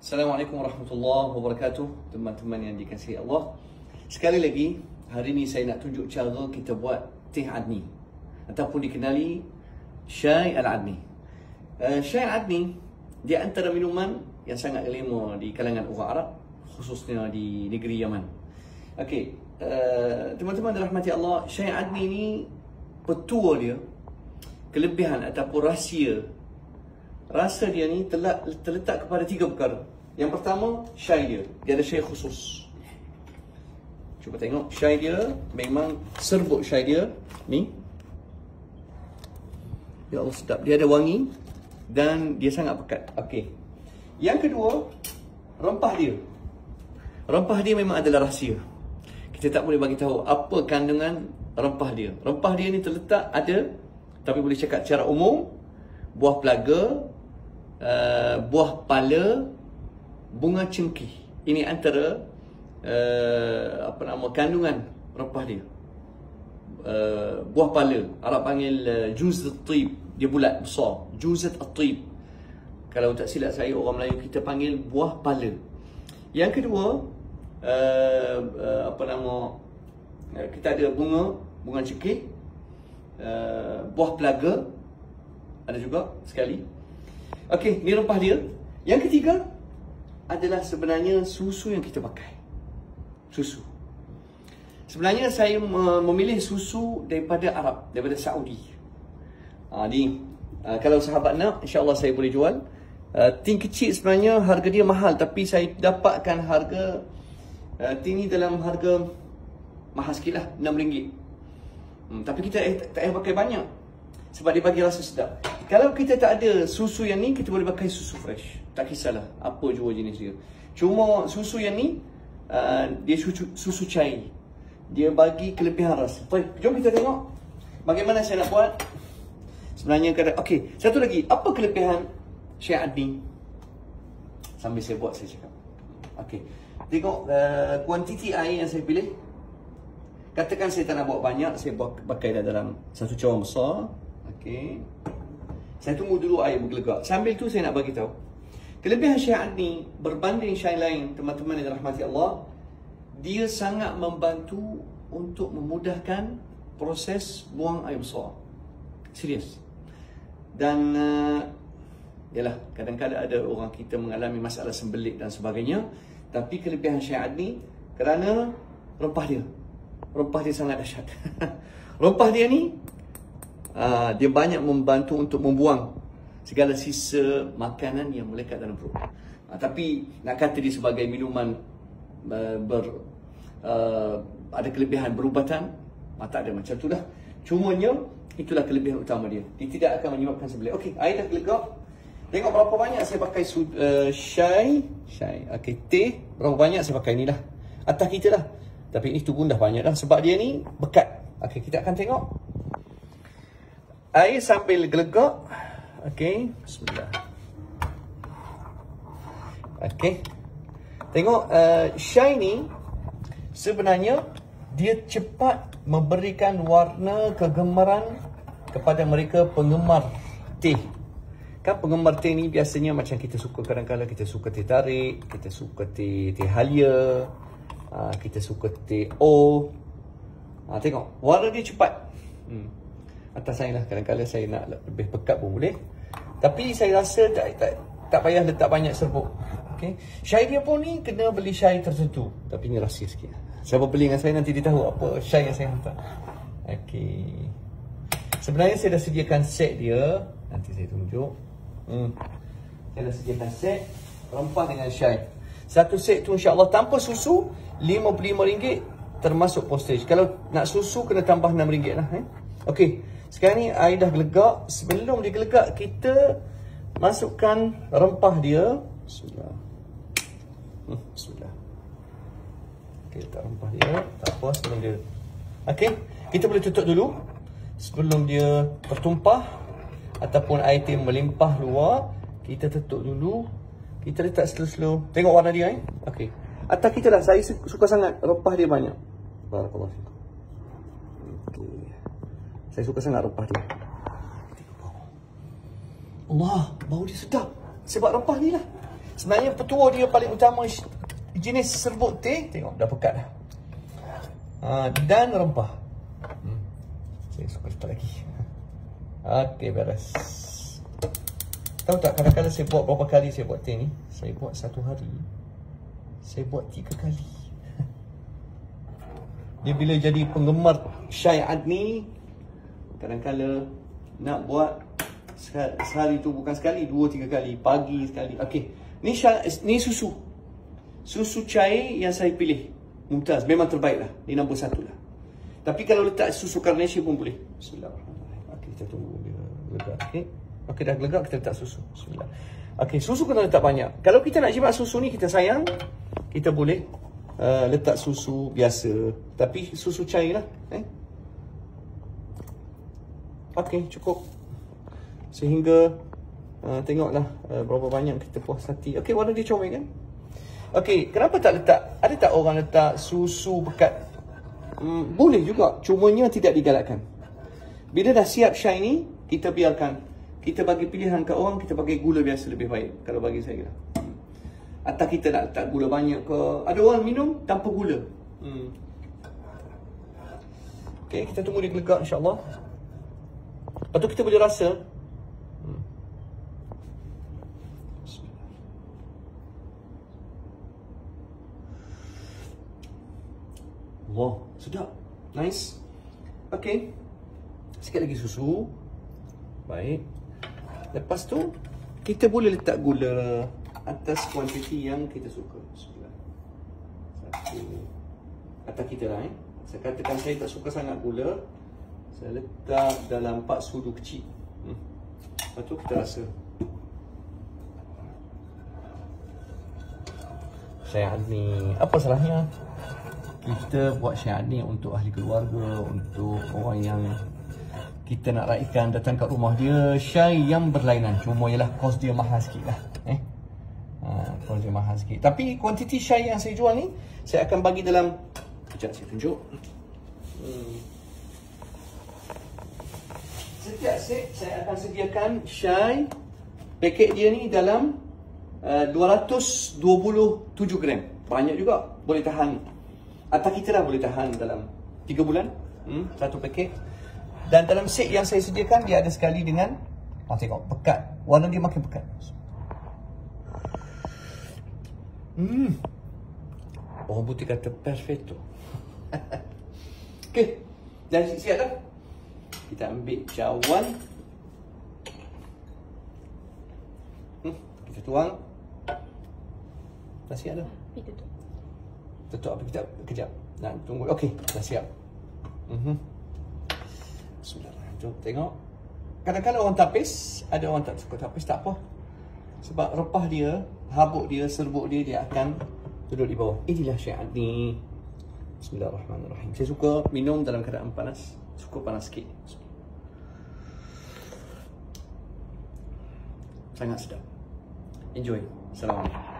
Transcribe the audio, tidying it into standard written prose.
Assalamualaikum warahmatullahi wabarakatuh, teman-teman yang dikasihi Allah. Sekali lagi, hari ini saya nak tunjuk cara kita buat teh adni ataupun dikenali syai al-adni. Syai al-adni dia antara minuman yang sangat lama di kalangan orang Arab, khususnya di negeri Yaman. Okey, teman-teman dirahmati Allah, syai adni ni petua dia, kelebihan ataupun rasa dia ni terletak kepada 3 perkara. Yang pertama, syai dia ada syai khusus. Cuba tengok, syai dia memang serbuk syai dia ni. Ya Allah, sedap. Dia ada wangi dan dia sangat pekat. Okey. Yang kedua, rempah dia. Rempah dia memang adalah rahsia. Kita tak boleh bagi tahu apa kandungan rempah dia. Rempah dia ni terletak ada, tapi boleh cakap secara umum, buah pelaga, buah pala, bunga cengkih. Ini antara kandungan rempah dia. Buah pala, Arab panggil juz at-tib, dia bulat besar, juz at-tib. Kalau tak silap saya, orang Melayu kita panggil buah pala. Yang kedua, kita ada bunga cengkih, buah pelaga ada juga sekali. Okey, ni rempah dia. Yang ketiga adalah sebenarnya susu yang kita pakai. Susu. Sebenarnya saya memilih susu daripada Arab, daripada Saudi. Kalau sahabat nak, insya-Allah saya boleh jual. Tin kecil sebenarnya harga dia mahal, tapi saya dapatkan harga tin ni dalam harga mahal sikit lah, RM6. Tapi kita tak payah pakai banyak sebab dia bagi rasa sedap. Kalau kita tak ada susu yang ni, kita boleh pakai susu fresh. Tak kisahlah apa jua jenis dia. Cuma susu yang ni, dia susu cair. Dia bagi kelebihan rasa. Baik, jom kita tengok bagaimana saya nak buat. Sebenarnya okey, satu lagi, apa kelebihan syai adni? Sambil saya buat, saya cakap. Okey, tengok kuantiti air yang saya pilih. Katakan saya tak nak buat banyak, saya pakai dalam satu cawan besar. Okey. Saya tunggu dulu air bergelegak. Sambil tu saya nak bagi tahu. Kelebihan syai adni berbanding syai lain, teman-teman yang dirahmati Allah, dia sangat membantu untuk memudahkan proses buang air besar. Serius. Dan yalah, kadang-kadang ada orang kita mengalami masalah sembelit dan sebagainya, tapi kelebihan syai adni kerana rempah dia. Rempah dia sangat dahsyat. Rempah dia ni dia banyak membantu untuk membuang segala sisa makanan yang melekat dalam perut. Tapi nak kata dia sebagai minuman ada kelebihan berubatan, tak ada macam tu dah. Cumanya itulah kelebihan utama dia. Dia tidak akan menyebabkan sembelit. Okey, air dah gelegak. Tengok berapa banyak saya pakai syai. Okey, teh berapa banyak saya pakai ni lah. Atas kita lah. Tapi itu pun dah banyak dah sebab dia ni bekat. Okey, kita akan tengok. Air sambil gelegak. Okey, bismillah. Okey. Tengok, syai ni sebenarnya dia cepat memberikan warna kegemaran kepada mereka penggemar teh. Kan penggemar teh ni biasanya macam kita suka, kadang-kadang kita suka teh tarik, kita suka teh halia, kita suka teh O. Tengok, warna dia cepat. Atas saya lah, kadang-kadang saya nak lebih pekat pun boleh. Tapi saya rasa tak payah letak banyak serbuk. Okay. Syai dia pun ni kena beli syai tertentu. Tapi ni rahsia sikit. Siapa beli dengan saya nanti dia tahu apa syai yang saya hantar. Okay. Sebenarnya saya dah sediakan set dia. Nanti saya tunjuk. Saya dah sediakan set rempah dengan syai. Satu set tu insya-Allah tanpa susu RM55 termasuk postage. Kalau nak susu kena tambah RM6 lah. Okey. Sekarang ni air dah gelegak. Sebelum dia gelegak, kita masukkan rempah dia. Bismillah. Bismillah. Okey, letak rempah dia. Tak apa sebelum dia. Okey, kita boleh tutup dulu sebelum dia tertumpah ataupun air teh melimpah luar. Kita tutup dulu. Kita letak slow-slow. Tengok warna dia. Okey. Atas kita lah. Saya suka sangat rempah dia banyak. Barakallahu fikum. Okey. Saya suka sangat rempah dia. Allah, bau dia sedap. Sebab rempah ni lah. Sebenarnya petua dia paling utama jenis serbuk teh. Tengok dah pekat dah. Dan rempah. Saya suka letak lagi. Okey, beres. Tahu tak, kadang-kadang saya buat berapa kali saya buat teh ni? Saya buat satu hari, saya buat 3 kali. Dia bila jadi penggemar Syai Adni, kadang-kadang nak buat sehari tu bukan sekali, 2-3 kali. Pagi sekali. Okey, ni susu. Susu cair yang saya pilih. Mumtaz, memang terbaik lah. Ni nombor 1 lah. Tapi kalau letak susu Carnation pun boleh. Bismillahirrahmanirrahim. Okey, kita tunggu dia gelegak. Okey, dah gelegak, kita letak susu. Bismillah. Okey, susu kena letak banyak. Kalau kita nak jimat susu ni, kita sayang, kita boleh letak susu biasa. Tapi susu cair lah. Okey, cukup. Sehingga tengoklah berapa banyak kita puas hati. Okey, warna dia comel kan? Okey, kenapa tak letak? Ada tak orang letak susu pekat? Boleh juga, cumanya tidak digalakkan. Bila dah siap shiny, kita biarkan. Kita bagi pilihan kat orang, kita bagi gula biasa lebih baik. Kalau bagi saya lah. Atau kita nak letak gula banyak ke. Ada orang minum tanpa gula. Okey, kita tunggu dia gelegak insyaAllah. Lepas tu kita boleh rasa. Wow, sedap. Nice. Okey. Sikit lagi susu. Baik. Lepas tu, kita boleh letak gula atas kuantiti yang kita suka. 1. Atas kita lah Saya katakan saya tak suka sangat gula. Saya letak dalam 4 sudu kecil. Lepas tu kita rasa. Syai Adni, apa salahnya? Kita buat Syai Adni untuk ahli keluarga, untuk orang yang kita nak raikan datang kat rumah dia. Syai yang berlainan, cuma ialah kos dia mahal sikit lah. Kos dia mahal sikit. Tapi kuantiti syai yang saya jual ni, saya akan bagi dalam, sekejap saya tunjuk. Setiap set saya akan sediakan syai. Paket dia ni dalam 227 gram. Banyak juga, boleh tahan. Atau kita dah boleh tahan dalam 3 bulan. Satu paket. Dan dalam set yang saya sediakan, dia ada sekali dengan, tengok, pekat. Warna dia makin pekat. Orang putih kata perfecto. Okey, dah siap dah. Kita ambil cawan. Kita tuang. Dah siap dah. Tutup apa kejap. Nak tunggu. Okey, dah siap. Bismillahirrahmanirrahim. Jom tengok. Kadang-kadang orang tapis, ada orang tak suka tapis, tak apa. Sebab rempah dia, habuk dia, serbuk dia, dia akan duduk di bawah. Inilah Syai Adni. Bismillahirrahmanirrahim. Saya suka minum dalam keadaan panas. Suka panas sikit. Sangat sedap. Enjoy. Assalamualaikum.